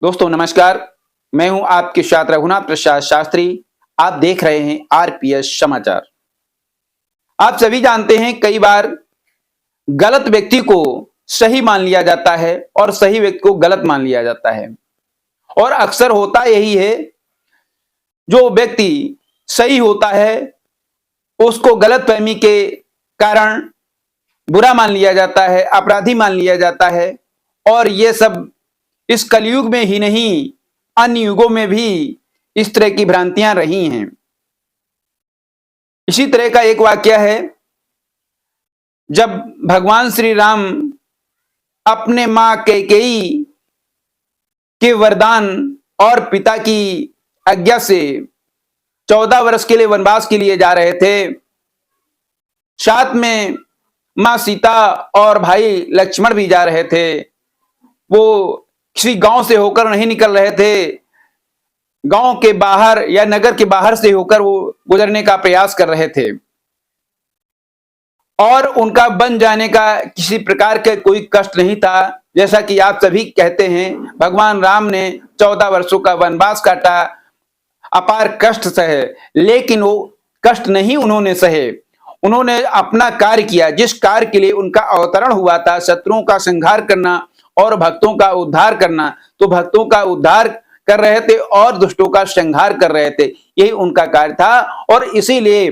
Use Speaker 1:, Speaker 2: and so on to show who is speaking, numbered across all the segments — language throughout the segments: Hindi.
Speaker 1: दोस्तों नमस्कार, मैं हूं आपके साथ रघुनाथ प्रसाद शास्त्री। आप देख रहे हैं आरपीएस समाचार। आप सभी जानते हैं कई बार गलत व्यक्ति को सही मान लिया जाता है और सही व्यक्ति को गलत मान लिया जाता है। और अक्सर होता यही है, जो व्यक्ति सही होता है उसको गलतफहमी के कारण बुरा मान लिया जाता है, अपराधी मान लिया जाता है। और ये सब इस कलयुग में ही नहीं, अन्य युगों में भी इस तरह की भ्रांतियां रही हैं। इसी तरह का एक वाक्य है, जब भगवान श्री राम अपने मां कैकेयी के वरदान और पिता की आज्ञा से 14 वर्ष के लिए वनवास के लिए जा रहे थे। साथ में मां सीता और भाई लक्ष्मण भी जा रहे थे। वो किसी गांव से होकर नहीं निकल रहे थे, गांव के बाहर या नगर के बाहर से होकर वो गुजरने का प्रयास कर रहे थे। और उनका बन जाने का किसी प्रकार का कोई कष्ट नहीं था। जैसा कि आप सभी कहते हैं, भगवान राम ने 14 वर्षों का वनवास काटा, अपार कष्ट सहे, लेकिन वो कष्ट नहीं उन्होंने सहे। उन्होंने अपना कार्य किया, जिस कार्य के लिए उनका अवतरण हुआ था, शत्रुओं का संहार करना और भक्तों का उद्धार करना। तो भक्तों का उद्धार कर रहे थे और दुष्टों का संहार कर रहे थे, यही उनका कार्य था। और इसीलिए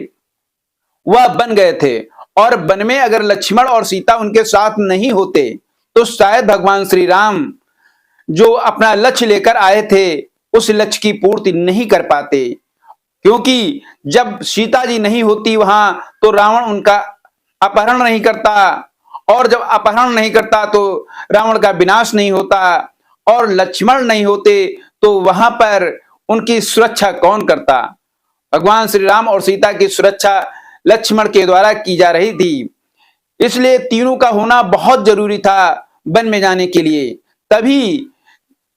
Speaker 1: वह बन गए थे। और वन में अगर लक्ष्मण और सीता उनके साथ नहीं होते तो शायद भगवान श्री राम जो अपना लक्ष्य लेकर आए थे उस लक्ष्य की पूर्ति नहीं कर पाते। क्योंकि जब सीता जी नहीं होती वहां, तो रावण उनका अपहरण नहीं करता, और जब अपहरण नहीं करता तो रावण का विनाश नहीं होता, और लक्ष्मण नहीं होते तो वहां पर उनकी सुरक्षा कौन करता? भगवान श्री राम और सीता की सुरक्षा लक्ष्मण के द्वारा की जा रही थी। इसलिए तीनों का होना बहुत जरूरी था वन में जाने के लिए। तभी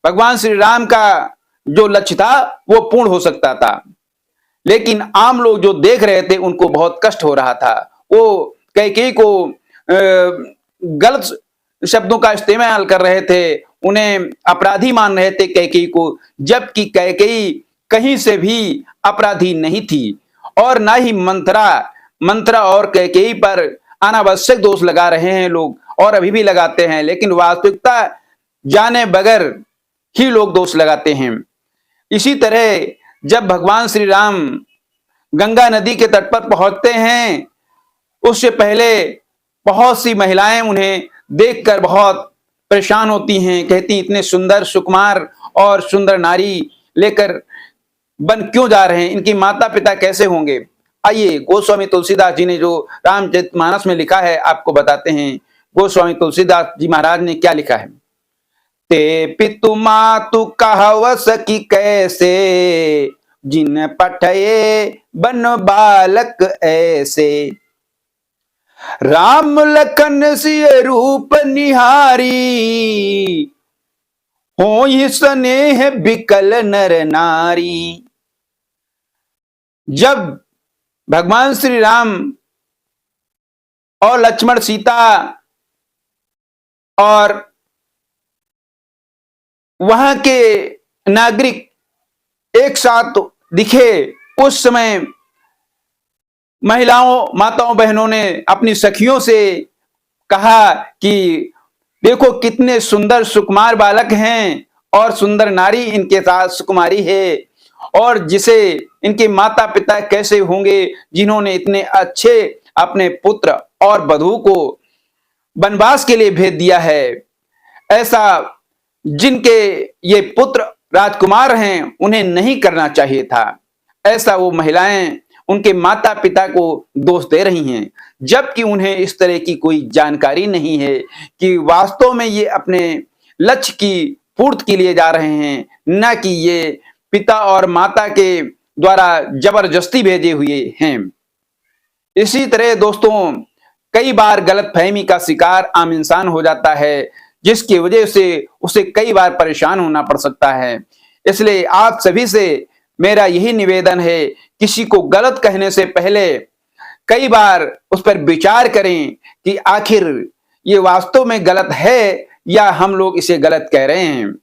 Speaker 1: भगवान श्री राम का जो लक्ष्य था वो पूर्ण हो सकता था। लेकिन आम लोग जो देख रहे थे उनको बहुत कष्ट हो रहा था। वो कैकेयी को गलत शब्दों का इस्तेमाल कर रहे थे, उन्हें अपराधी मान रहे थे कैकेयी को, जबकि कैकेयी कहीं से भी अपराधी नहीं थी। और ना ही मंत्रा और कैकेयी पर अनावश्यक दोष लगा रहे हैं लोग, और अभी भी लगाते हैं, लेकिन वास्तविकता जाने बगैर ही लोग दोष लगाते हैं। इसी तरह जब भगवान श्री राम गंगा नदी के तट पर पहुंचते हैं, उससे पहले बहुत सी महिलाएं उन्हें देखकर बहुत परेशान होती हैं, कहती इतने सुंदर सुकुमार और सुंदर नारी लेकर वन क्यों जा रहे हैं, इनकी माता पिता कैसे होंगे। आइए गोस्वामी तुलसीदास जी ने जो रामचरितमानस में लिखा है आपको बताते हैं। गोस्वामी तुलसीदास जी महाराज ने क्या लिखा है। ते पितु मातु कहव सकी कैसे, जिन पठये बन बालक ऐसे। राम लखन सिय रूप निहारी, हो ही स्नेह बिकल नर नारी। जब भगवान श्री राम और लक्ष्मण सीता और वहां के नागरिक एक साथ दिखे, उस समय महिलाओं, माताओं, बहनों ने अपनी सखियों से कहा कि देखो कितने सुंदर सुकुमार बालक हैं और सुंदर नारी इनके साथ सुकुमारी है, और जिसे इनके माता पिता कैसे होंगे जिन्होंने इतने अच्छे अपने पुत्र और वधू को वनवास के लिए भेज दिया है। ऐसा जिनके ये पुत्र राजकुमार हैं उन्हें नहीं करना चाहिए था। ऐसा वो महिलाएं उनके माता पिता को दोष दे रही हैं, जबकि उन्हें इस तरह की कोई जानकारी नहीं है कि वास्तव में ये अपने लक्ष्य की पूर्ति के लिए जा रहे हैं, न कि ये पिता और माता के द्वारा जबरदस्ती भेजे हुए हैं। इसी तरह दोस्तों, कई बार गलतफहमी का शिकार आम इंसान हो जाता है, जिसकी वजह से उसे कई बार परेशान होना पड़ सकता है। इसलिए आप सभी से मेरा यही निवेदन है, किसी को गलत कहने से पहले कई बार उस पर विचार करें कि आखिर ये वास्तव में गलत है या हम लोग इसे गलत कह रहे हैं।